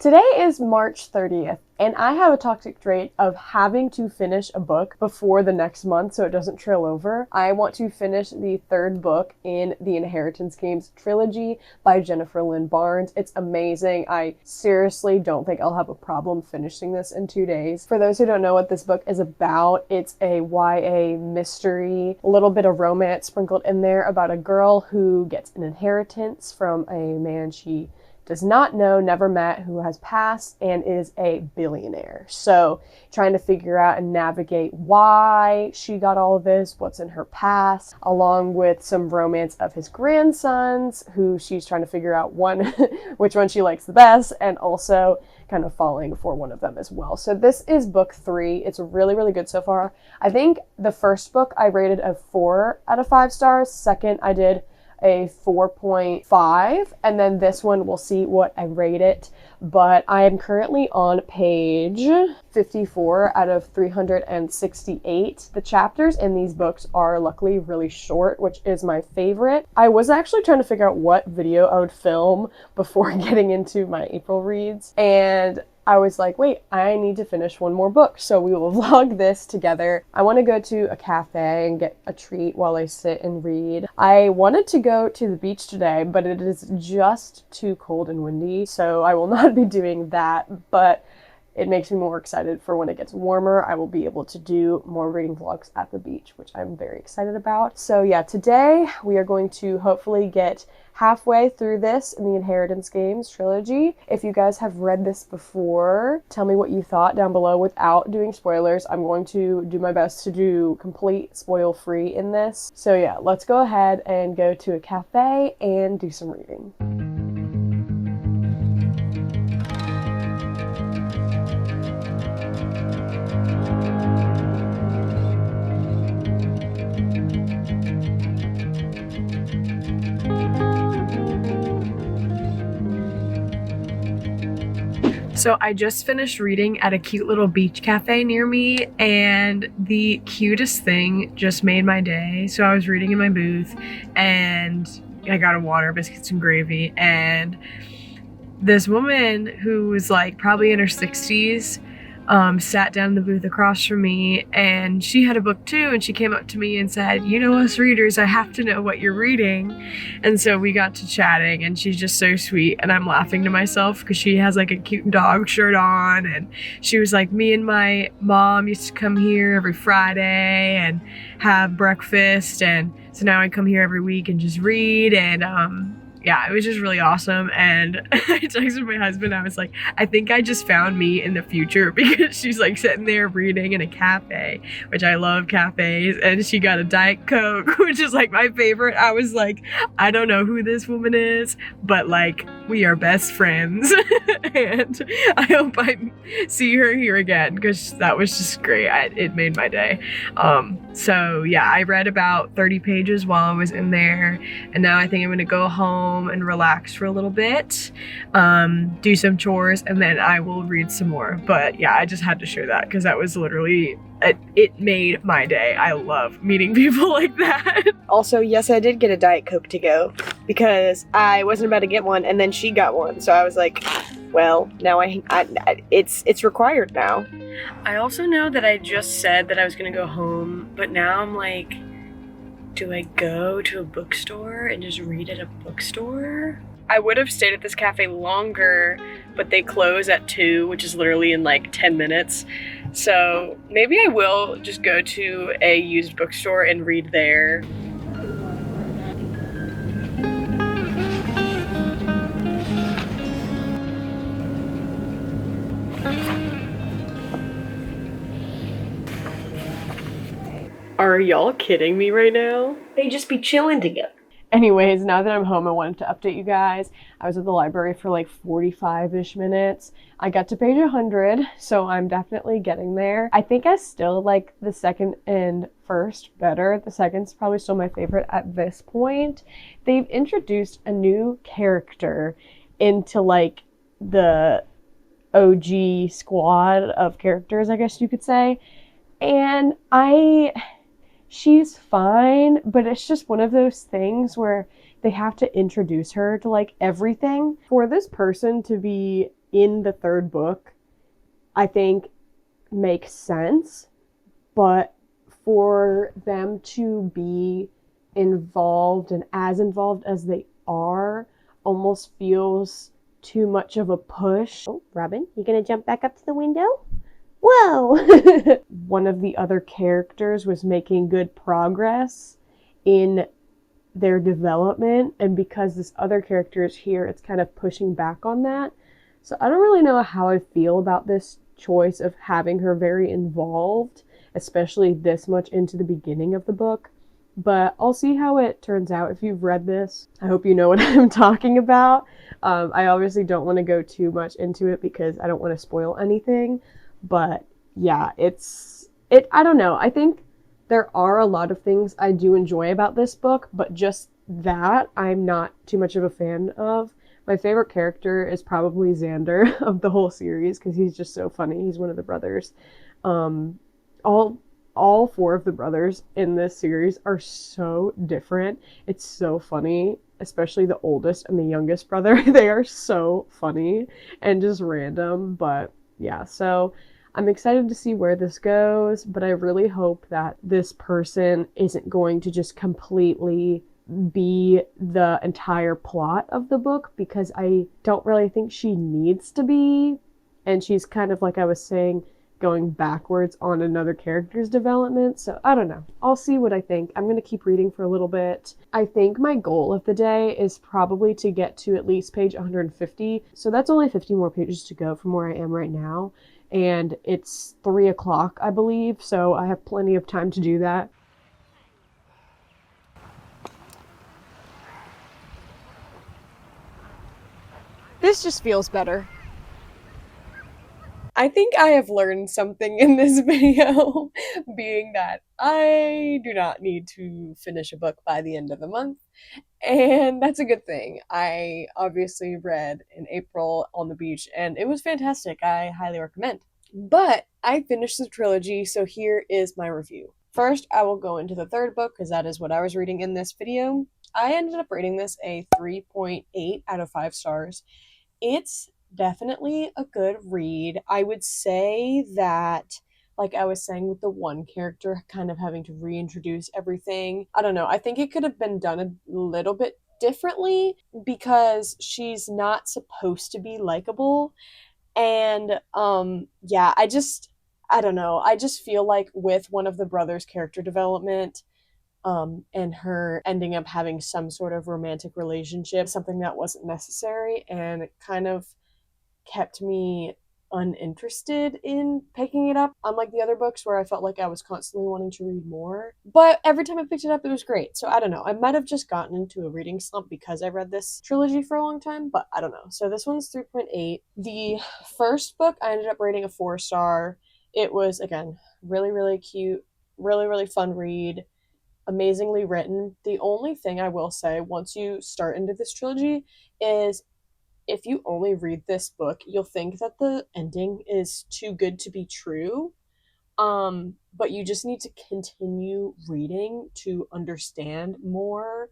Today is March 30th, and I have a toxic trait of having to finish a book before the next month so it doesn't trail over. I want to finish the third book in the Inheritance Games trilogy by Jennifer Lynn Barnes. It's amazing. I seriously don't think I'll have a problem finishing this in 2 days. For those who don't know what this book is about, it's a YA mystery, a little bit of romance sprinkled in there about a girl who gets an inheritance from a man she does not know, never met, who has passed and is a billionaire. So trying to figure out and navigate why she got all of this, what's in her past, along with some romance of his grandsons, who she's trying to figure out which one she likes the best, and also kind of falling for one of them as well. So this is book 3. It's really, really good so far. I think the first book I rated a 4 out of 5 stars. Second, I did a 4.5, and then this one we'll see what I rate it, but I am currently on page 54 out of 368. The chapters in these books are luckily really short, which is my favorite. I was actually trying to figure out what video I would film before getting into my April reads, and I was like, wait, I need to finish one more book, so we will vlog this together. I want to go to a cafe and get a treat while I sit and read. I wanted to go to the beach today, but it is just too cold and windy, so I will not be doing that, but it makes me more excited for when it gets warmer. I will be able to do more reading vlogs at the beach, which I'm very excited about. So yeah, today we are going to hopefully get halfway through this in the Inheritance Games trilogy. If you guys have read this before, tell me what you thought down below without doing spoilers. I'm going to do my best to do complete spoil-free in this. So yeah, let's go ahead and go to a cafe and do some reading. So I just finished reading at a cute little beach cafe near me, and the cutest thing just made my day. So I was reading in my booth and I got a water, biscuits and gravy, and this woman who was like probably in her 60s sat down in the booth across from me, and she had a book too, and she came up to me and said, you know, us readers, I have to know what you're reading. And so we got to chatting, and she's just so sweet, and I'm laughing to myself because she has like a cute dog shirt on, and she was like, me and my mom used to come here every Friday and have breakfast, and so now I come here every week and just read, and yeah, it was just really awesome. And I texted my husband, I was like, I think I just found me in the future, because she's like sitting there reading in a cafe, which I love cafes, and she got a Diet Coke, which is like my favorite. I was like, I don't know who this woman is, but like, we are best friends. And I hope I see her here again, because that was just great. It made my day. So yeah, I read about 30 pages while I was in there, and now I think I'm gonna go home and relax for a little bit, do some chores, and then I will read some more. But yeah, I just had to share that because that was literally, it made my day. I love meeting people like that. Also, yes, I did get a Diet Coke to go because I wasn't about to get one, and then she got one, so I was like, well, now it's required now. I also know that I just said that I was gonna go home, but now I'm like, do I go to a bookstore and just read at a bookstore? I would have stayed at this cafe longer, but they close at 2, which is literally in like 10 minutes. So maybe I will just go to a used bookstore and read there. Are y'all kidding me right now? They just be chilling together. Anyways, now that I'm home, I wanted to update you guys. I was at the library for like 45-ish minutes. I got to page 100, so I'm definitely getting there. I think I still like the second and first better. The second's probably still my favorite at this point. They've introduced a new character into like the OG squad of characters, I guess you could say. And she's fine, but it's just one of those things where they have to introduce her to like everything. For this person to be in the third book, I think makes sense, but for them to be involved and as they are almost feels too much of a push. Oh, Robin, you gonna jump back up to the window? Whoa! One of the other characters was making good progress in their development, and because this other character is here, it's kind of pushing back on that. So I don't really know how I feel about this choice of having her very involved, especially this much into the beginning of the book. But I'll see how it turns out. If you've read this, I hope you know what I'm talking about. I obviously don't want to go too much into it because I don't want to spoil anything. But yeah, I don't know. I think there are a lot of things I do enjoy about this book, but just that I'm not too much of a fan of. My favorite character is probably Xander of the whole series because he's just so funny. He's one of the brothers. Um, all four of the brothers in this series are so different. It's so funny, especially the oldest and the youngest brother. They are so funny and just random, but yeah, so I'm excited to see where this goes, but I really hope that this person isn't going to just completely be the entire plot of the book, because I don't really think she needs to be. And she's kind of, like I was saying, going backwards on another character's development. So I don't know. I'll see what I think. I'm going to keep reading for a little bit. I think my goal of the day is probably to get to at least page 150. So that's only 50 more pages to go from where I am right now. And it's 3 o'clock, I believe. So I have plenty of time to do that. This just feels better. I think I have learned something in this video, being that I do not need to finish a book by the end of the month, and that's a good thing. I obviously read in April on the beach, and it was fantastic. I highly recommend. But I finished the trilogy, so here is my review. First, I will go into the third book, because that is what I was reading in this video. I ended up rating this a 3.8 out of 5 stars. It's definitely a good read. I would say that, like I was saying with the one character kind of having to reintroduce everything, I don't know, I think it could have been done a little bit differently because she's not supposed to be likable. And yeah, I don't know. I just feel like with one of the brothers' character development, and her ending up having some sort of romantic relationship, something that wasn't necessary, and it kind of kept me uninterested in picking it up, unlike the other books where I felt like I was constantly wanting to read more. But every time I picked it up, it was great. So I don't know. I might have just gotten into a reading slump because I read this trilogy for a long time, but I don't know. So this one's 3.8. The first book, I ended up rating a 4-star. It was, again, really, really cute, really, really fun read, amazingly written. The only thing I will say once you start into this trilogy is if you only read this book, you'll think that the ending is too good to be true. But you just need to continue reading to understand more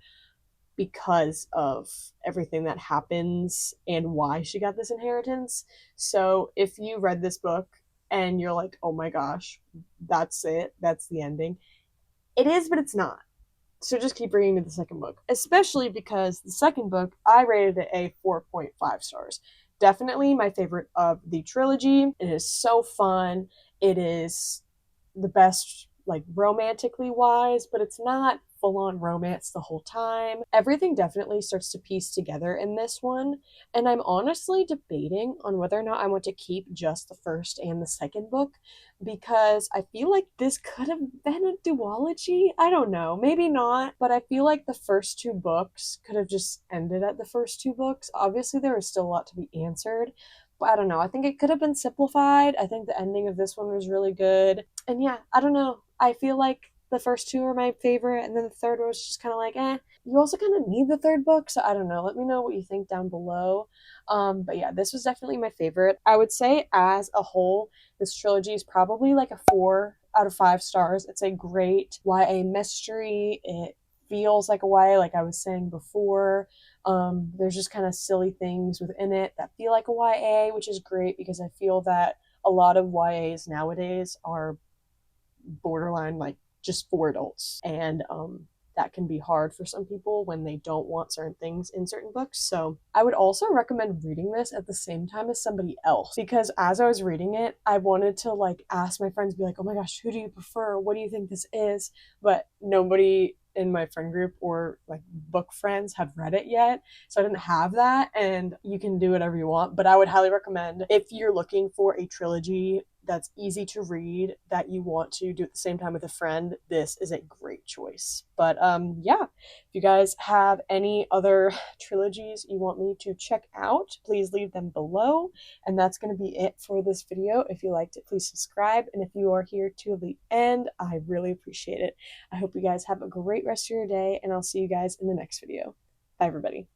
because of everything that happens and why she got this inheritance. So if you read this book and you're like, oh my gosh, that's it, that's the ending, it is, but it's not. So just keep reading to the second book, especially because the second book, I rated it a 4.5 stars. Definitely my favorite of the trilogy. It is so fun. It is the best, like, romantically wise, but it's not full-on romance the whole time. Everything definitely starts to piece together in this one, and I'm honestly debating on whether or not I want to keep just the first and the second book, because I feel like this could have been a duology. I don't know, maybe not, but I feel like the first 2 books could have just ended at the first 2 books. Obviously, there is still a lot to be answered, but I don't know. I think it could have been simplified. I think the ending of this one was really good. And yeah, I don't know. I feel like the first 2 are my favorite, and then the third one was just kind of like, eh. You also kind of need the third book, so I don't know. Let me know what you think down below. But yeah, this was definitely my favorite. I would say as a whole, this trilogy is probably like a 4 out of 5 stars. It's a great YA mystery. It feels like a YA, like I was saying before. There's just kind of silly things within it that feel like a YA, which is great because I feel that a lot of YAs nowadays are borderline like just for adults. And that can be hard for some people when they don't want certain things in certain books. So I would also recommend reading this at the same time as somebody else, because as I was reading it, I wanted to like ask my friends, be like, oh my gosh, who do you prefer? What do you think this is? But nobody in my friend group or like book friends have read it yet, so I didn't have that. And you can do whatever you want, but I would highly recommend, if you're looking for a trilogy that's easy to read that you want to do at the same time with a friend, this is a great choice. But yeah, if you guys have any other trilogies you want me to check out, please leave them below. And that's going to be it for this video. If you liked it, please subscribe. And if you are here to the end, I really appreciate it. I hope you guys have a great rest of your day, and I'll see you guys in the next video. Bye, everybody.